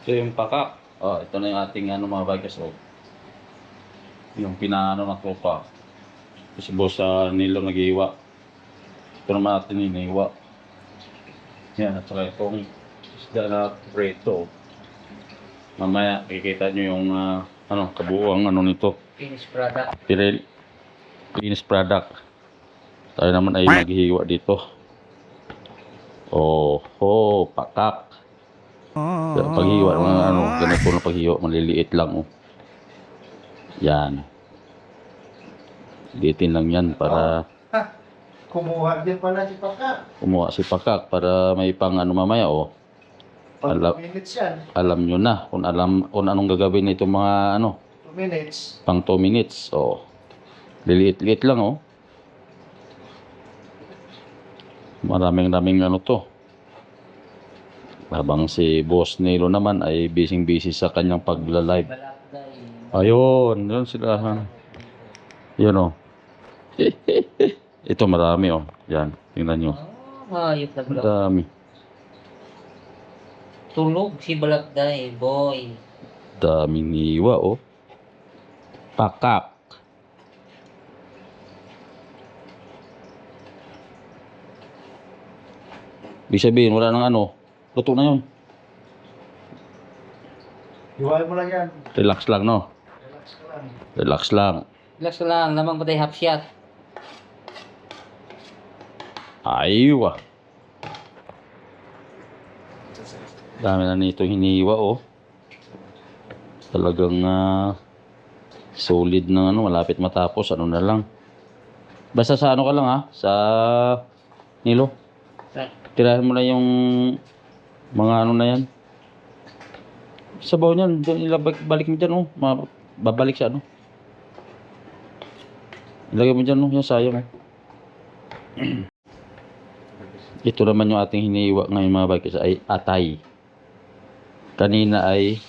So yung pakak, ito na yung ating ano mga bikers. Yung pinaano na tropa. Kasi boss Nilo nag-iwa. Ito naman natin iniwa. Yan, at saka itong isda na preto. Mamaya kikita nyo yung kabuuang ano nito. Finished product. Finished product. Tayo naman ay maghihiwa dito. Pakak. Pero paghiwa, ganito na paghiwa, maliliit lang. Yan. Liitin lang yan para... Kumuha din pala si Pakak. Kumuha si Pakak para may pang mamaya Pag 2 minutes yan. Alam nyo na kung anong gagawin nito mga 2 minutes. pang 2 minutes. Liliit-liit lang Maraming to. Habang si Boss Nilo naman ay busy sa kanyang pagla-live. Ayun, doon sila. Yun Ito marami Yan, tingnan nyo. Hayop na bulak. Marami. Tulog si Balagday, boy. Daming iwa Pakak. Ibig sabihin, wala nang luto na yun. Hiwain mo lang yan. Relax lang, no? Relax ka lang. Relax lang. Relax lang, lamang ba tayo half shot? Aywa. Dami na nito hiniwa, Talagang solid na malapit matapos. Ano na lang. Basta sa ka lang, sa Nilo. Tirahin mo na yung mga na yan. Sabaw niyan, balik mo dyan, babalik sa Ilagay mo dyan, yung sayang, Ito naman yung ating hiniwa ngayon mga bikers ay atay. Kanina ay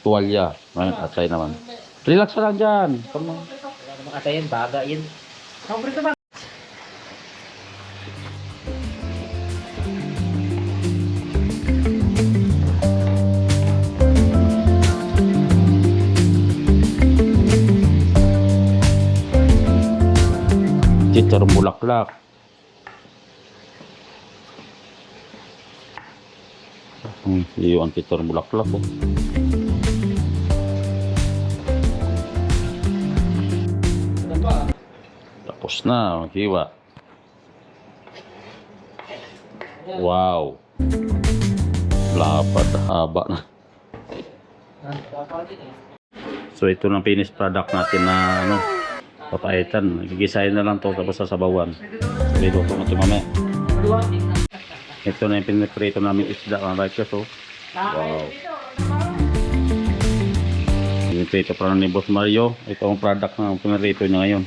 tuwalya. Ngayon atay naman. Relax ka lang dyan. Wala namang atay yan, baga yun. Chichar bulaklak. Iyo ang chichar bulaklak, Tapos na, hiwa. Wow. Lapad, haba na. So ito na finished product natin na papaitan. Gigisahin na lang to tapos sasabawan. Dito ito mamaya. Ito na yung piniprito namin isda mga bikers. Wow. Piniprito pa ni Boss Mario. Ito ang product na pinirito niya ngayon.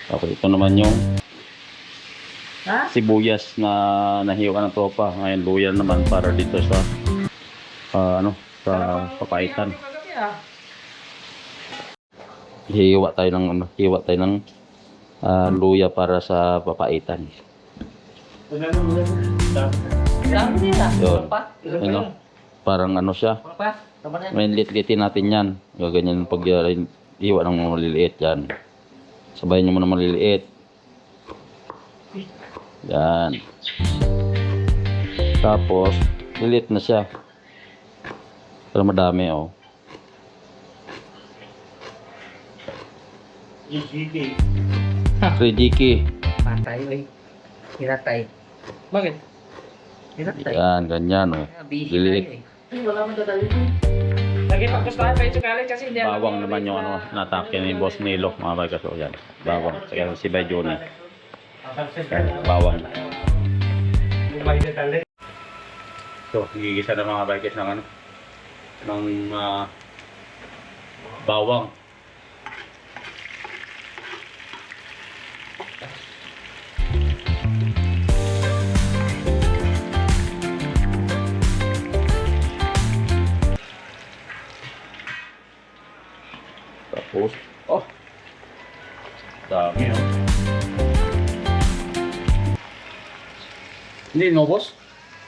Tapos ito naman yung sibuyas na nahiwa ng tropa. Ngayon luya naman para dito sa sa papaitan. Hiwa tayo ng luya para sa papaitan. Yun. Parang siya. May lit-litin natin yan. Gaganyan pag hiwa ng maliliit yan. Sabayan nyo muna maliliit. Yan. Tapos, lilit na siya. Pero madami, Rijiki. Patay, hiratay. Bakit? Hiratay. Yan, ganyan, Lilit. Wala man dadali. Lagi pagpustahan pa yung sukalit kasi hindi Bawang naman yung natake ni Boss Nilo, mga bikers. Yan, bawang. Kaya si Bay Johnny. Bawang. So, gigisa na mga bikers ng bawang. Tapos, dami, Hindi, no, boss?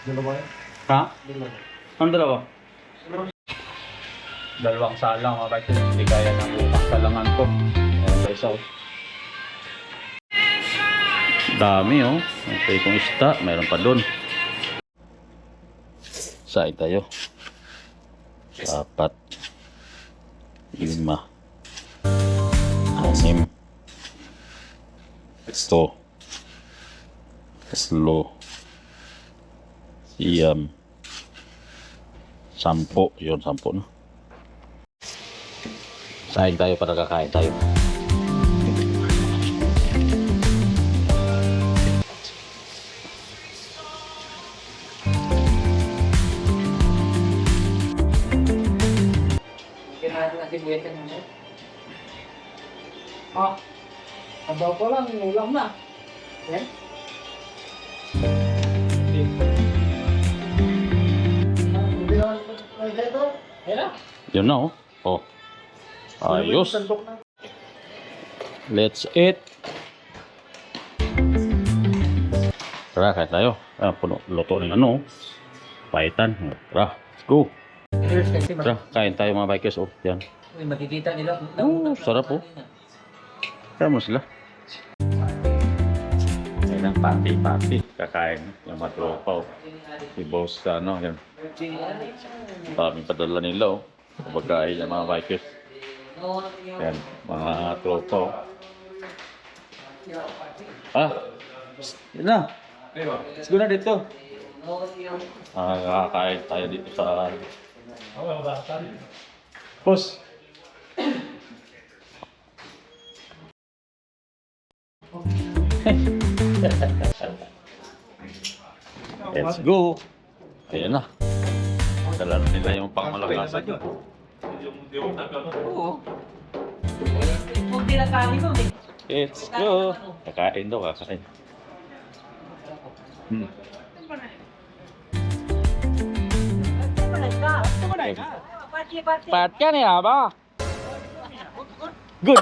Dalawa yan. Ha? Dalawa. Ang dalawa? Dalawang salang mga bikers. Hindi kaya ng utang salangan ko. Ayan pa isa oh. Dami oh. Okay, kung isda, mayroon pa doon. Sain tayo. 4, 5, 6, 7, 8, 10, yun 10 no. Sain tayo para kakain tayo. Kinain natin buwetan mo. Ah, sabaw ko lang, ulam na. Yan. Hindi naman ito. Yan. Yun na oh. Oh. Ayos. Sandok na. Let's eat. Tara, kain tayo. Ah, puno. Luto ng ano. Paitan. Tara, let's go. Tara, kain tayo mga bikers. Oh, yan. Uy, makikita nila. Oh, sarap oh. Kaya mo sila. Ayun ang party. Kakain. Yung mga tropa oh. Si boss ano. Yan. Maraming padala nila oh. Pagkain ng mga bikers. Yan. Mga tropa oh. Ah. Yan na. Let's go na dito. Kakain tayo dito sa... Boss. Let's go. Ayan na. Dala na nila yung pangmalakasan. Oo. Huwag nila kanin mo eh. Let's go. Kakain daw, kakain. Pat ka niya ba? Good.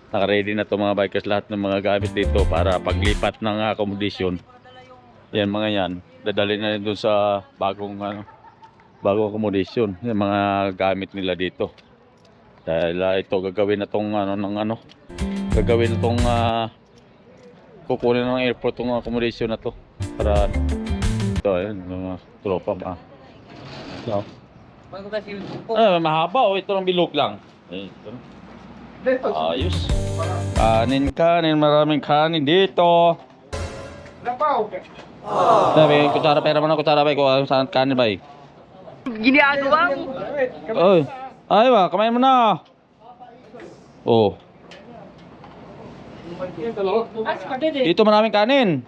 Naka-ready na to mga bikers lahat ng mga gamit dito para paglipat ng accommodation. Yan mga yan, dadalhin na rin doon sa bagong accommodation. Yung mga gamit nila dito. Dahil ito gagawin na tong gagawin na tong kukunin ng airport tong accommodation na to para ito ayun mga tropa ba. So, mahaba oh, ito lang bilog lang. Ito. Ayos. Kanin, maraming kanin dito. Lapaw. Sabi, kutsara pera mo na, kutsara ba? Kung saan kanin ba eh? Ginagawa mo. Oy, ay ba, kamain mo na. Oh. Dito maraming kanin.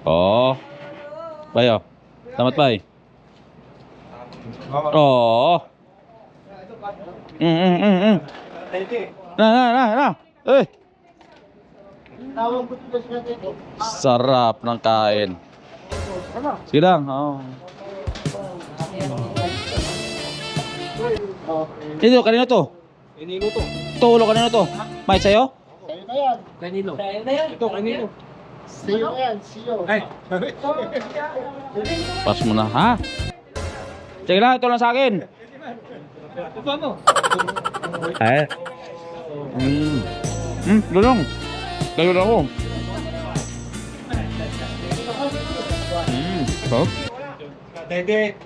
Oh. Bayo. Salamat bay. Oh. Na. Eh. Sarap ng kain. Sige lang. Oh. Ito, kanino to? Kanino to? Ito, kanino to? May sa'yo? Sa'yo na yan. Kanino? Ito, kanino? Sa'yo na yan. Sa'yo. Ay. Pas mo na, ha? Sige lang, ito lang sa akin. Ito ano? Eh. Gulong. Kayo na ako. Sarap. Dede.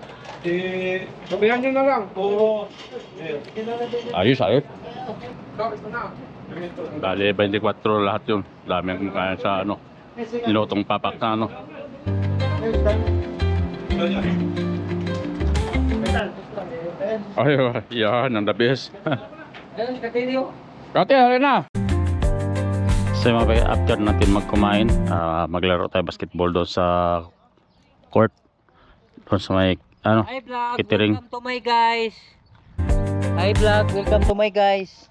Sabihan nyo na lang. Oo. Ayos. Dali, 24 lahat yun. Dami ang kaya sa nilotong papak na Ay, yan, ang the best. Kati, halin na. So mga after natin magkumain, maglaro tayo basketball doon sa court. Doon sa may, Hi vlog, catering. welcome to my guys. Hi vlog, welcome to my guys.